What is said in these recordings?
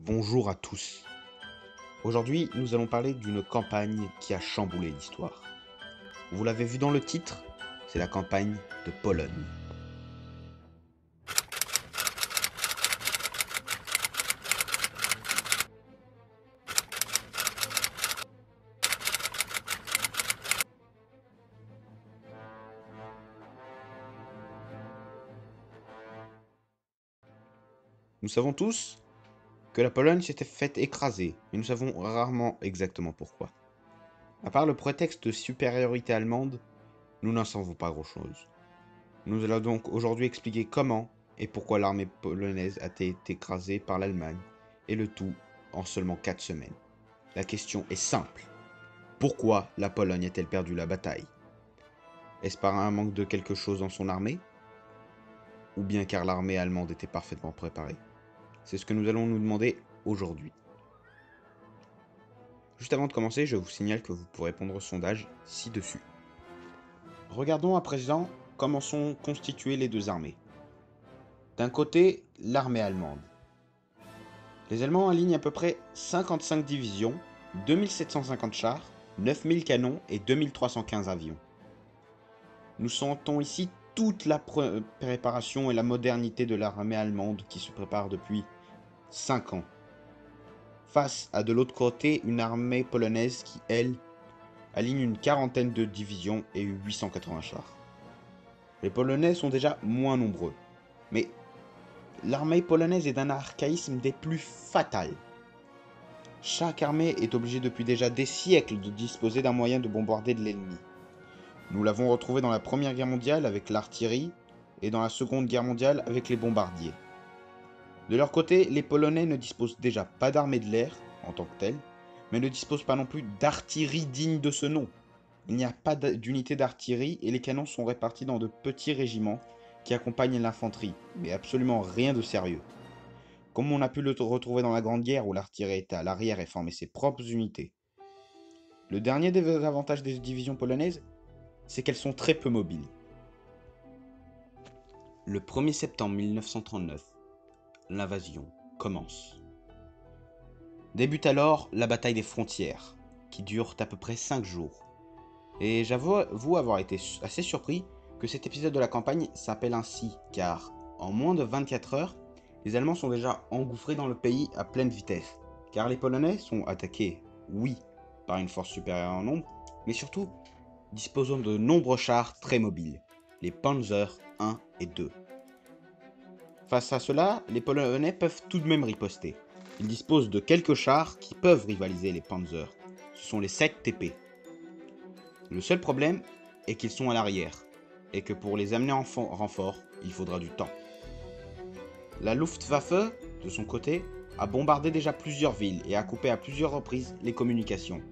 Bonjour à tous. Aujourd'hui, nous allons parler d'une campagne qui a chamboulé l'histoire. Vous l'avez vu dans le titre, c'est la campagne de Pologne. Nous savons tous que la Pologne s'était faite écraser, mais nous savons rarement exactement pourquoi. À part le prétexte de supériorité allemande, nous n'en savons pas grand-chose. Nous allons donc aujourd'hui expliquer comment et pourquoi l'armée polonaise a été écrasée par l'Allemagne, et le tout en seulement 4 semaines. La question est simple. Pourquoi la Pologne a-t-elle perdu la bataille? Est-ce par un manque de quelque chose dans son armée? Ou bien car l'armée allemande était parfaitement préparée? C'est ce que nous allons nous demander aujourd'hui. Juste avant de commencer, je vous signale que vous pourrez répondre au sondage ci-dessus. Regardons à présent comment sont constituées les deux armées. D'un côté, l'armée allemande. Les Allemands alignent à peu près 55 divisions, 2750 chars, 9000 canons et 2315 avions. Nous sentons ici toute la préparation et la modernité de l'armée allemande qui se prépare depuis 5 ans. Face à de l'autre côté une armée polonaise qui, elle, aligne une quarantaine de divisions et 880 chars. Les Polonais sont déjà moins nombreux, mais l'armée polonaise est d'un archaïsme des plus fatals. Chaque armée est obligée depuis déjà des siècles de disposer d'un moyen de bombarder de l'ennemi. Nous l'avons retrouvé dans la Première Guerre mondiale avec l'artillerie et dans la Seconde Guerre mondiale avec les bombardiers. De leur côté, les Polonais ne disposent déjà pas d'armée de l'air en tant que telle, mais ne disposent pas non plus d'artillerie digne de ce nom. Il n'y a pas d'unité d'artillerie et les canons sont répartis dans de petits régiments qui accompagnent l'infanterie, mais absolument rien de sérieux. Comme on a pu le retrouver dans la Grande Guerre où l'artillerie était à l'arrière et formait ses propres unités. Le dernier des avantages des divisions polonaises, c'est qu'elles sont très peu mobiles. Le 1er septembre 1939, l'invasion commence. Débute alors la bataille des frontières, qui dure à peu près 5 jours. Et j'avoue avoir été assez surpris que cet épisode de la campagne s'appelle ainsi, car en moins de 24 heures, les Allemands sont déjà engouffrés dans le pays à pleine vitesse. Car les Polonais sont attaqués, oui, par une force supérieure en nombre, mais surtout disposant de nombreux chars très mobiles, les Panzer 1 et 2. Face à cela, les Polonais peuvent tout de même riposter. Ils disposent de quelques chars qui peuvent rivaliser les Panzer. Ce sont les 7 TP. Le seul problème est qu'ils sont à l'arrière, et que pour les amener en renfort, il faudra du temps. La Luftwaffe, de son côté, a bombardé déjà plusieurs villes et a coupé à plusieurs reprises les communications.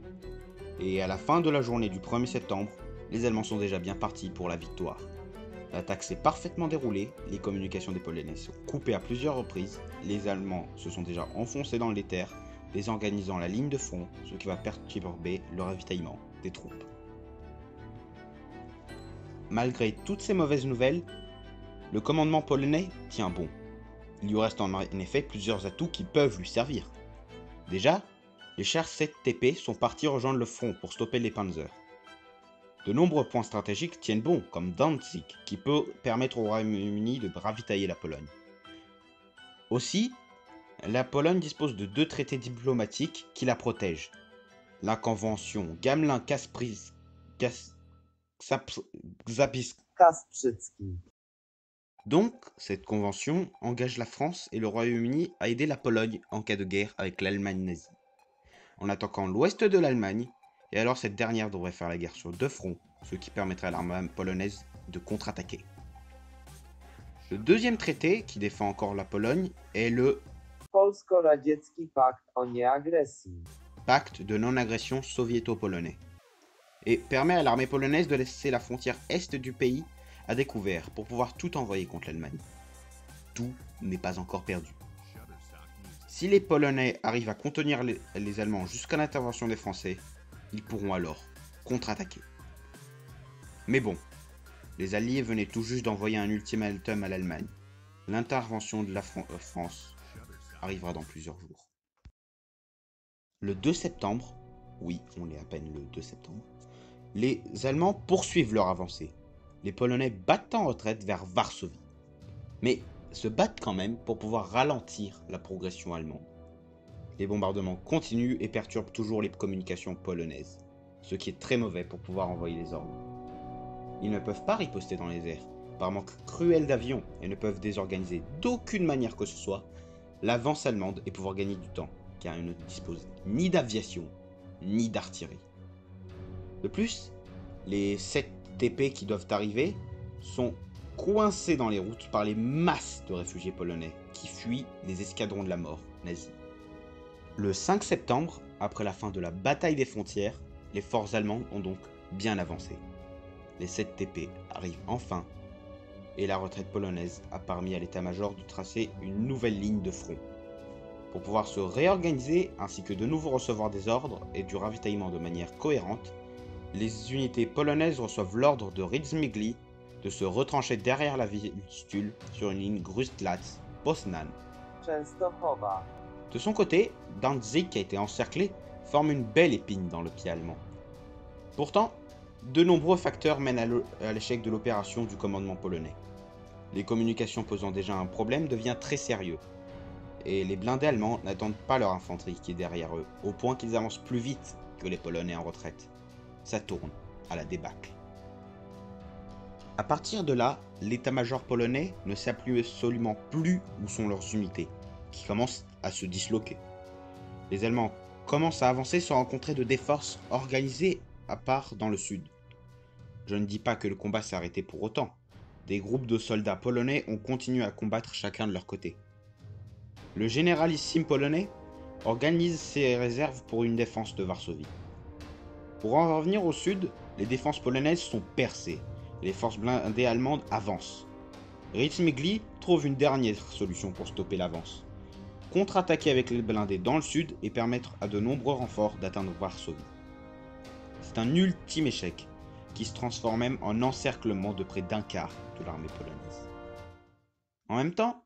Et à la fin de la journée du 1er septembre, les Allemands sont déjà bien partis pour la victoire. L'attaque s'est parfaitement déroulée, les communications des Polonais sont coupées à plusieurs reprises, les Allemands se sont déjà enfoncés dans les terres, désorganisant la ligne de front, ce qui va perturber le ravitaillement des troupes. Malgré toutes ces mauvaises nouvelles, le commandement polonais tient bon. Il lui reste en effet plusieurs atouts qui peuvent lui servir. Déjà, les chars 7 TP sont partis rejoindre le front pour stopper les Panzers. De nombreux points stratégiques tiennent bon, comme Danzig, qui peut permettre au Royaume-Uni de ravitailler la Pologne. Aussi, la Pologne dispose de 2 traités diplomatiques qui la protègent. La convention Gamelin-Kasprzycki. Donc, cette convention engage la France et le Royaume-Uni à aider la Pologne en cas de guerre avec l'Allemagne nazie, en attaquant l'ouest de l'Allemagne, et alors cette dernière devrait faire la guerre sur 2 fronts, ce qui permettrait à l'armée polonaise de contre-attaquer. Le deuxième traité, qui défend encore la Pologne, est le Polsko-Radziecki Pakt o Nieagresji. Pacte de non-agression soviéto-polonais, et permet à l'armée polonaise de laisser la frontière est du pays à découvert pour pouvoir tout envoyer contre l'Allemagne. Tout n'est pas encore perdu. Si les Polonais arrivent à contenir les Allemands jusqu'à l'intervention des Français, ils pourront alors contre-attaquer. Mais bon, les Alliés venaient tout juste d'envoyer un ultimatum à l'Allemagne. L'intervention de la France arrivera dans plusieurs jours. Le 2 septembre, oui, on est à peine le 2 septembre, les Allemands poursuivent leur avancée. Les Polonais battent en retraite vers Varsovie, mais se battent quand même pour pouvoir ralentir la progression allemande. Les bombardements continuent et perturbent toujours les communications polonaises, ce qui est très mauvais pour pouvoir envoyer les ordres. Ils ne peuvent pas riposter dans les airs, par manque cruel d'avions, et ne peuvent désorganiser d'aucune manière que ce soit l'avance allemande et pouvoir gagner du temps, car ils ne disposent ni d'aviation, ni d'artillerie. De plus, les 7 TP qui doivent arriver sont coincés dans les routes par les masses de réfugiés polonais qui fuient les escadrons de la mort nazis. Le 5 septembre, après la fin de la bataille des frontières, les forces allemandes ont donc bien avancé. Les 7 TP arrivent enfin, et la retraite polonaise a permis à l'état-major de tracer une nouvelle ligne de front. Pour pouvoir se réorganiser ainsi que de nouveau recevoir des ordres et du ravitaillement de manière cohérente, les unités polonaises reçoivent l'ordre de Rydzmigli de se retrancher derrière la ville Tulle sur une ligne Grüstlatz-Poznan. Częstochowa. De son côté, Danzig, qui a été encerclé, forme une belle épine dans le pied allemand. Pourtant, de nombreux facteurs mènent à l'échec de l'opération du commandement polonais. Les communications posant déjà un problème deviennent très sérieux, et les blindés allemands n'attendent pas leur infanterie qui est derrière eux, au point qu'ils avancent plus vite que les Polonais en retraite. Ça tourne à la débâcle. À partir de là, l'état-major polonais ne sait absolument plus où sont leurs unités, qui commencent à se disloquer. Les Allemands commencent à avancer sans rencontrer de des forces organisées à part dans le sud. Je ne dis pas que le combat s'est arrêté pour autant. Des groupes de soldats polonais ont continué à combattre chacun de leur côté. Le généralissime polonais organise ses réserves pour une défense de Varsovie. Pour en revenir au sud, les défenses polonaises sont percées. Les forces blindées allemandes avancent. Rydzmigli trouve une dernière solution pour stopper l'avance. Contre-attaquer avec les blindés dans le sud et permettre à de nombreux renforts d'atteindre Varsovie. C'est un ultime échec, qui se transforme même en encerclement de près d'un quart de l'armée polonaise. En même temps,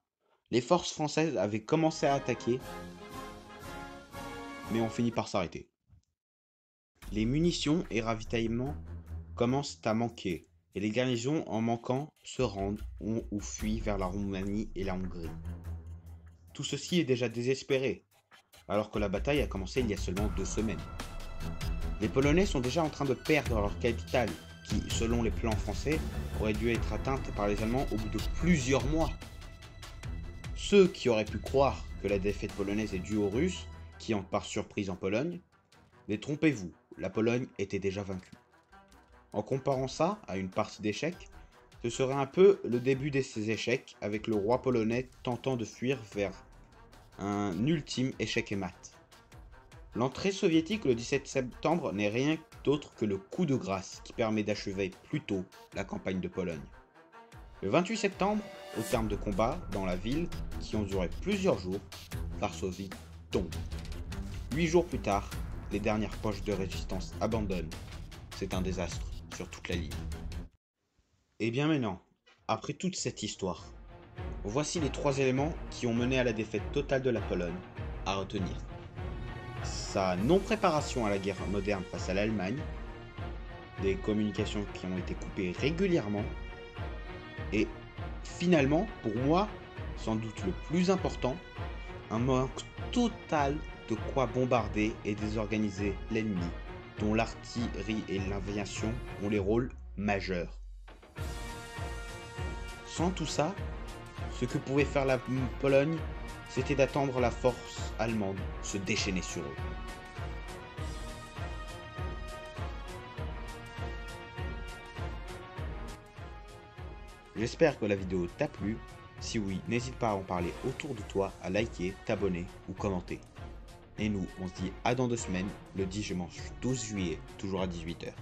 les forces françaises avaient commencé à attaquer, mais ont fini par s'arrêter. Les munitions et ravitaillements commencent à manquer, et les garnisons en manquant se rendent ou fuient vers la Roumanie et la Hongrie. Tout ceci est déjà désespéré, alors que la bataille a commencé il y a seulement 2 semaines. Les Polonais sont déjà en train de perdre leur capitale, qui, selon les plans français, aurait dû être atteinte par les Allemands au bout de plusieurs mois. Ceux qui auraient pu croire que la défaite polonaise est due aux Russes, qui entrent par surprise en Pologne, détrompez-vous, la Pologne était déjà vaincue. En comparant ça à une partie d'échecs, ce serait un peu le début de ces échecs, avec le roi polonais tentant de fuir vers un ultime échec et mat. L'entrée soviétique le 17 septembre n'est rien d'autre que le coup de grâce qui permet d'achever plus tôt la campagne de Pologne. Le 28 septembre, au terme de combats dans la ville qui ont duré plusieurs jours, Varsovie tombe. 8 jours plus tard, les dernières poches de résistance abandonnent. C'est un désastre sur toute la ligne. Et bien maintenant, après toute cette histoire, voici les 3 éléments qui ont mené à la défaite totale de la Pologne à retenir. Sa non-préparation à la guerre moderne face à l'Allemagne, des communications qui ont été coupées régulièrement, et finalement, pour moi, sans doute le plus important, un manque total de quoi bombarder et désorganiser l'ennemi, dont l'artillerie et l'aviation ont les rôles majeurs. Sans tout ça, ce que pouvait faire la Pologne, c'était d'attendre la force allemande se déchaîner sur eux. J'espère que la vidéo t'a plu. Si oui, n'hésite pas à en parler autour de toi, à liker, t'abonner ou commenter. Et nous, on se dit à dans 2 semaines, le dimanche 12 juillet, toujours à 18 h.